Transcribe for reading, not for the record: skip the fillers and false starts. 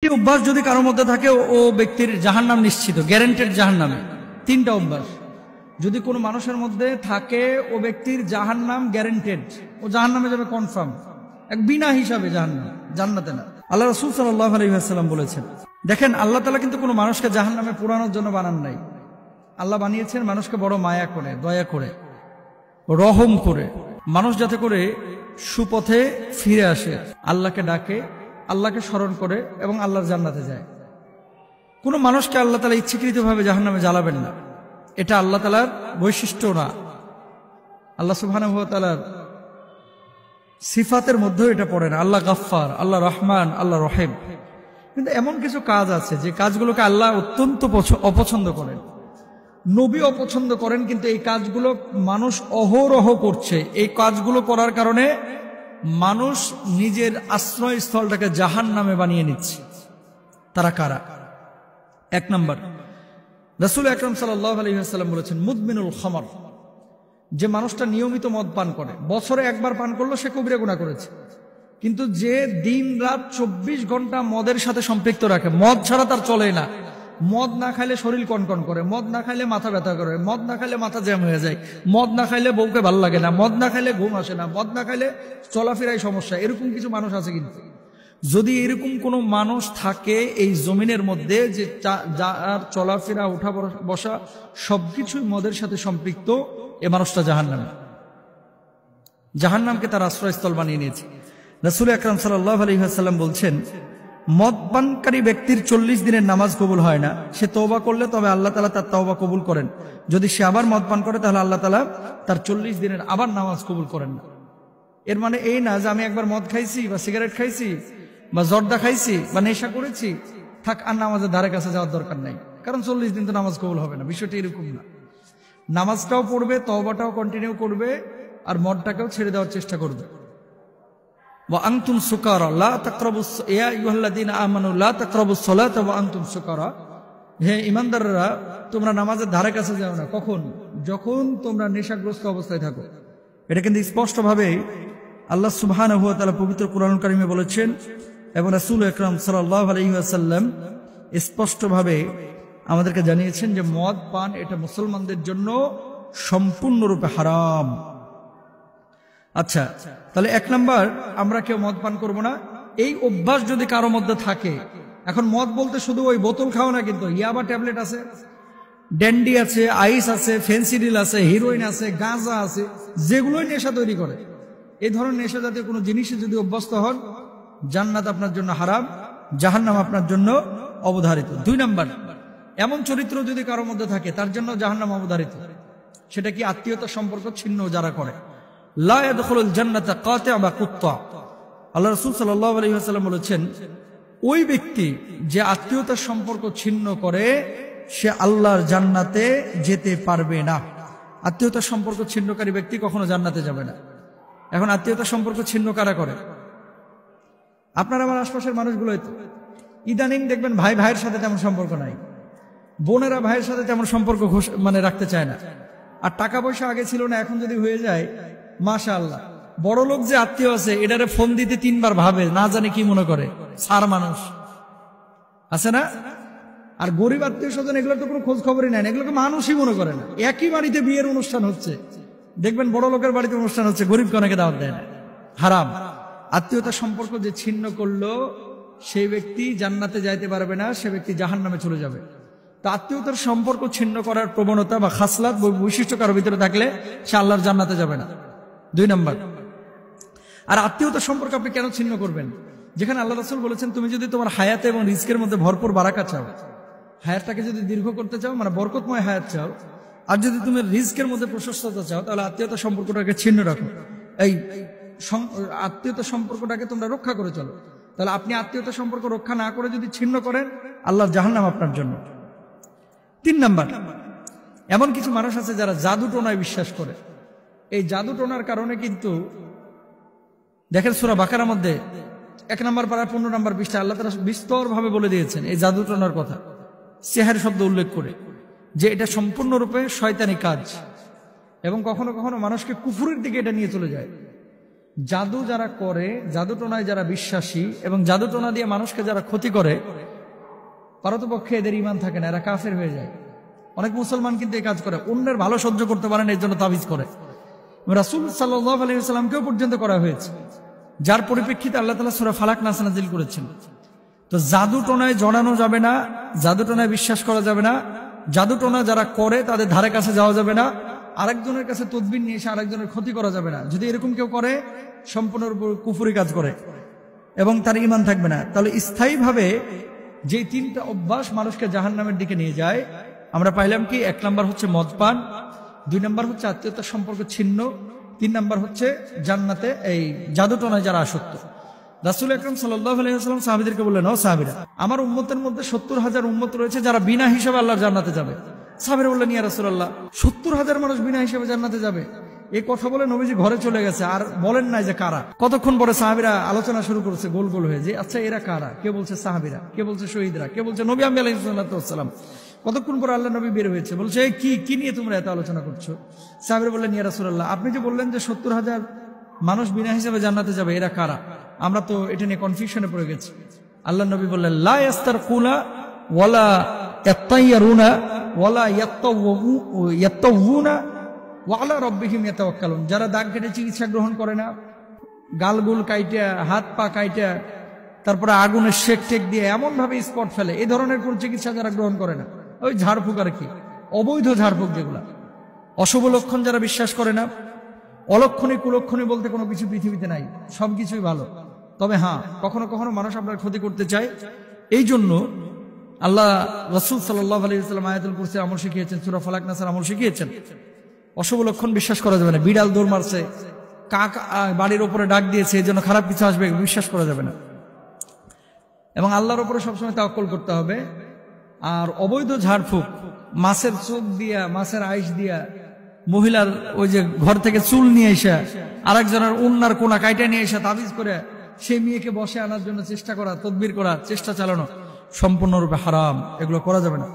এই অভ্যাস যদি কারোর মধ্যে থাকে ও ব্যক্তির জাহান্নাম নিশ্চিত, গ্যারান্টেড জাহান্নামে। তিনটা অভ্যাস যদি কোনো মানুষের মধ্যে থাকে ও ব্যক্তির জাহান্নাম গ্যারান্টেড, ও জাহান্নামে যাবে কনফার্ম, এক বিনা হিসাবে জাহান্নাম, জান্নাতে না। আল্লাহ রাসূল সাল্লাল্লাহু আলাইহি ওয়াসাল্লাম বলেছেন, দেখেন আল্লাহ তাআলা কিন্তু কোনো মানুষকে জাহান্নামে পোড়ানোর জন্য বানান নাই। আল্লাহ বানিয়েছেন মানুষকে বড় মায়া করে, দয়া করে, রহম করে, মানুষ যাতে করে সুপথে ফিরে আসে, আল্লাহকে ডাকে, আল্লাহকে স্মরণ করে এবং আল্লাহর জান্নাতে যায়। কোনো মানুষকে আল্লাহ তাআলা ইচ্ছাকৃতভাবে জাহান্নামে জ্বালাবেন না, এটা আল্লাহ তাআলার বৈশিষ্ট্য না। আল্লাহ সুবহানাহু ওয়া তাআলার সিফাতের মধ্যেও এটা পড়ে না। আল্লাহ গাফফার, আল্লাহ রহমান, আল্লাহ রহিম। কিন্তু এমন কিছু কাজ আছে যে কাজগুলোকে আল্লাহ অত্যন্ত অপছন্দ করেন, নবী অপছন্দ করেন, কিন্তু এই কাজগুলো মানুষ অহরহ করছে। এই কাজগুলো করার কারণে মানুষ নিজের আশ্রয়স্থলটাকে জাহান্নামে বানিয়ে নিচ্ছে। তারা কারা? এক নম্বর, রাসূল আকরাম সাল্লাল্লাহু আলাইহি ওয়াসাল্লাম বলেছেন, মুদমিনুল খামর, যে মানুষটা নিয়মিত মদ পান করে, বছরে একবার পান করলো সে কবিরা গুনাহ করেছে। কিন্তু যে দিন রাত 24 ঘন্টা মদের সাথে সম্পৃক্ত রাখে, মদ ছাড়া তার চলে না, মদ না খাইলে শরীর কনকন করে, মদ না খাইলে মাথা ব্যথা করে, মদ না খাইলে মাথা জ্যাম হয়ে যায়, মদ না খাইলে বউকে ভালো লাগে না, মদ না খাইলে ঘুম আসে না, মদ না খাইলে চলাফেরায় সমস্যা, এরকম কিছু মানুষ আছে। কিন্তু যদি এরকম কোনো মানুষ থাকে এই জমিনের মধ্যে যে যার চলাফেরা, উঠা বসা সবকিছুই মদের সাথে সম্পৃক্ত, এ মানুষটা জাহান্নামী, জাহান্নামকে তার আশ্রয়স্থল বানিয়ে নিয়েছে। রাসূল আকরাম সাল্লাল্লাহু আলাইহি ওয়াসাল্লাম বলছেন, মদ পানকারী ব্যক্তির 40 দিনের নামাজ কবুল হয় না। সে তওবা করলে তবে আল্লাহ তাআলা তার তওবা কবুল করেন। যদি সে আবার মদ পান করে তাহলে আল্লাহ তাআলা তার 40 দিনের আবার নামাজ কবুল করেন না। এর মানে এই না যে আমি একবার মদ খাইছি বা সিগারেট খাইছি বা জর্দা খাইছি বা নেশা করেছি, থাক আর নামাজের ধারে কাছে যাওয়ার দরকার নাই, কারণ 40 দিন তো নামাজ কবুল হবে না। বিষয়টি এরকম না। নামাজটাও পড়বে, তওবাটাও কন্টিনিউ করবে, আর মদটাকেও ছেড়ে দেওয়ার চেষ্টা করবে। ওয়া আনতুম সুকারা লা তাকরাবুস, ইয়া আইয়ুহাল্লাযীনা আমানু লা তাকরাবুস সালাতা ওয়া আনতুম সুকারা, হে ঈমানদাররা তোমরা নামাজের ধারে কাছে যাও না। কখন? যখন তোমরা নেশাগ্রস্ত অবস্থায় থাকো। এটা কিন্তু স্পষ্টভাবে আল্লাহ সুবহানাহু ওয়া তাআলা পবিত্র কোরআনুল কারীমে বলেছেন এবং রাসূল আকরাম সাল্লাল্লাহু আলাইহি ওয়াসাল্লাম স্পষ্টভাবে আমাদেরকে জানিয়েছেন যে মদ পান এটা মুসলমানদের জন্য সম্পূর্ণরূপে হারাম। আচ্ছা, তাহলে এক নাম্বার, আমরা কেউ মদ পান করব না। এই অভ্যাস যদি কারো মধ্যে থাকে, এখন মদ বলতে শুধু ওই বোতল খাও না, কিন্তু ইয়াবা ট্যাবলেট আছে, ড্যান্ডি আছে, আইস আছে, ফেন্সিডিল আছে, হিরোইন আছে, গাঁজা আছে, যেগুলোই নেশা তৈরি করে, এই ধরনের নেশা জাতীয় কোনো জিনিসে যদি অভ্যস্ত হন, জান্নাত আপনার জন্য হারাম, জাহান্নাম আপনার জন্য অবধারিত। 2 নাম্বার, এমন চরিত্র যদি কারোর মধ্যে থাকে তার জন্য জাহান্নাম অবধারিত। সেটা কি? আত্মীয়তার সম্পর্ক ছিন্ন যারা করে। লা ইয়াদখুলুল জান্নাতা কাতি'া বা কুত্তা। আল্লাহ রাসূল সাল্লাল্লাহু আলাইহি ওয়াসাল্লাম বলেছেন, ওই ব্যক্তি যে আত্মীয়তার সম্পর্ক ছিন্ন করে সে আল্লাহর জান্নাতে যেতে পারবে না। আত্মীয়তার সম্পর্ক ছিন্নকারী ব্যক্তি কখনো জান্নাতে যাবে না। এখন আত্মীয়তার সম্পর্ক ছিন্ন কারা করে? আপনার আমার আশপাশের মানুষগুলো। ইদানিং দেখবেন ভাই ভাইয়ের সাথে তেমন সম্পর্ক নাই, বোনেরা ভাইয়ের সাথে তেমন সম্পর্ক রাখতে চায় না। আর টাকা পয়সা আগে ছিল না, এখন যদি হয়ে যায় মাশাআল্লাহ। বড় লোক যে আত্মীয় আছে এটারে ফোন দিতে 3 বার ভাবে, না জানে কি মনে করে, সার মানুষ আছে না। আর গরিব আত্মীয় স্বজন এগুলোর তো কোনো খোঁজ খবরই নাই, এগুলোকে মানুষই মনে করে না। একই বাড়িতে বিয়ের অনুষ্ঠান হচ্ছে, দেখবেন বড় লোকের বাড়িতে অনুষ্ঠান হচ্ছে, গরিবকে অনেকে দাওয়াত দেয় না। হারাম। আত্মীয়তার সম্পর্ক যে ছিন্ন করলো সেই ব্যক্তি জান্নাতে যাইতে পারবে না, সে ব্যক্তি জাহান্নামে চলে যাবে। তা আত্মীয়তার সম্পর্ক ছিন্ন করার প্রবণতা বা খাসলাত বৈশিষ্ট্য কারো ভিতরে থাকলে সে আল্লাহর জান্নাতে যাবে না। 2 নাম্বার। আর আত্মীয়তার সম্পর্ক আপনি কেন ছিন্ন করবেন? যেখানে আল্লাহ রাসূল বলেছেন, তুমি যদি তোমার হায়াতে এবং রিজকের মধ্যে ভরপুর বারাকা চাও, হায়াতটাকে যদি দীর্ঘ করতে চাও, মানে বরকতময় হায়াত চাও, আর যদি তুমি রিজকের মধ্যে প্রশস্ততা চাও, তাহলে আত্মীয়তার সম্পর্কটাকে ছিন্ন রাখো। এই আত্মীয়তার সম্পর্কটাকে তোমরা রক্ষা করে চলো। তাহলে আপনি আত্মীয়তার সম্পর্ক রক্ষা না করে যদি ছিন্ন করেন, আল্লাহর জাহান্নাম আপনার জন্য। 3 নাম্বার, এমন কিছু মানুষ আছে যারা জাদু টোনায় বিশ্বাস করে। এই জাদু টোনার কারণে কিন্তু দেখেন সূরা বাকারার মধ্যে 1 নম্বর পারা 15 নম্বর পৃষ্ঠা আল্লাহ তাআলা বিস্তর ভাবে বলে দিয়েছেন এই জাদু টোনার কথা, সিহর শব্দ উল্লেখ করে, যে এটা সম্পূর্ণরূপে শয়তানি কাজ এবং কখনো কখনো মানুষকে কুফরের দিকে এটা নিয়ে চলে যায়। জাদু যারা করে, জাদুটোনায় যারা বিশ্বাসী এবং জাদুটোনা দিয়ে মানুষকে যারা ক্ষতি করে, পারতপক্ষে এদের ঈমান থাকে না, এরা কাফের হয়ে যায়। অনেক মুসলমান কিন্তু এই কাজ করে, অন্যের ভালো সহ্য করতে পারে না, এর জন্য তাবিজ করে। রাসূল সাল্লাল্লাহু আলাইহি ওয়াসাল্লামকেও পর্যন্ত করা হয়েছে, যার পরিপ্রেক্ষিতে আল্লাহ তাআলা সূরা ফালাক নাস নাযিল করেছেন। তো জাদুটোনায় জড়ানো যাবে না, জাদুটোনায় বিশ্বাস করা যাবে না, জাদুটোনা যারা করে তাদের ধারে কাছে যাওয়া যাবে না, আরেকজনের কাছে তদবির নিয়ে এসে আরেকজনের ক্ষতি করা যাবে না। যদি এরকম কেউ করে, সম্পূর্ণরূপে কুফরি কাজ করে এবং তার ঈমান থাকবে না। তাহলে স্থায়ীভাবে যে তিনটা অভ্যাস মানুষকে জাহান্নামের দিকে নিয়ে যায়, আমরা পাইলাম কি? 1 নাম্বার হচ্ছে মদপান, 2 নাম্বার হচ্ছে আত্মীয়তার সম্পর্ক ছিন্ন, 3 নাম্বার হচ্ছে জান্নাতে এই জাদুটোনায় যারা আসক্ত। রাসূল আকরাম সাল্লাল্লাহু আলাইহি ওয়াসাল্লাম সাহাবীদেরকে বললেন, ও সাহাবীরা, আমার উম্মতের মধ্যে 70,000 উম্মত রয়েছে যারা বিনা হিসাবে আল্লাহর জান্নাতে যাবে। সাহাবীরা বললেন, ইয়া রাসূলুল্লাহ, 70,000 মানুষ বিনা হিসাবে জান্নাতে যাবে? এই কথা বলে নবীজি ঘরে চলে গেছে, আর বলেন নাই যে কারা। কতক্ষণ পরে সাহাবীরা আলোচনা শুরু করেছে গোল গোল হয়ে, যে আচ্ছা এরা কারা? কে বলছে সাহাবীরা, কে বলছে শহীদরা, কে বলছে নবী আমি আলাইহিস সালাম। কতক্ষণ পরে আল্লাহ নবী বের হয়েছে, বলছে এই কি নিয়ে তোমরা এত আলোচনা করছো? সাহাবীরা বললেন, ইয়া রাসূলুল্লাহ, আপনি যে বললেন যে 70,000 মানুষ বিনা হিসাবে জান্নাতে যাবে, এরা কারা? আমরা তো এটা নিয়ে কনফিউশনে পড়ে গেছি। আল্লাহ নবী বললেন, লা ইয়াস্তারকুনা ওয়ালা ইয়াত্তাইয়ারুনা ওয়ালা ইয়াত্তাওউনা ওয়া আলা রাব্বিহিম ইয়াতাওয়াক্কালুন। যারা দাগ কেটে চিকিৎসা গ্রহণ করে না, গালগুল কাইটা, হাত পা কাইটা, তারপরে আগুনের শেক টেক দিয়ে এমন ভাবে স্পট ফেলে, এই ধরনের কোন চিকিৎসা যারা গ্রহণ করে না, ওই ঝাড়ফুঁক আর কি, অবৈধ ঝাড়ফুঁক যেগুলা, অশুভ লক্ষণ যারা বিশ্বাস করে না, অলক্ষণী কুলক্ষণী বলতে কোনো কিছু পৃথিবীতে নাই, সবকিছুই ভালো। তবে হ্যাঁ, কখনো কখনো মানুষ আপনার ক্ষতি করতে চায়। এই জন্য আল্লাহ রাসূল সাল্লাল্লাহু আলাইহি ওয়াসাল্লাম আয়াতুল কুরসির আমল শিখিয়েছেন, সূরা ফালাক নাসের আমল শিখিয়েছেন। অশুভ লক্ষণ বিশ্বাস করা যাবে না। বিড়াল দৌড় মারছে, কাক বাড়ির উপরে ডাক দিয়েছে, এই জন্য খারাপ কিছু আসবে, বিশ্বাস করা যাবে না। এবং আল্লাহর উপরে সবসময় তাওয়াক্কুল করতে হবে। আর অবৈধ ঝাড়ফুঁক, মাছের চোখ দিয়া, মাছের আইস দিয়া, মহিলার ওই যে ঘর থেকে চুল নিয়ে এসে আরেকজনের উন্নার কোনা কাইটা নিয়ে এসে তাবিজ করে সেই মেয়েকে বসে আনার জন্য চেষ্টা করা, তদবির করা, চেষ্টা চালানো সম্পূর্ণরূপে হারাম, এগুলো করা যাবে না।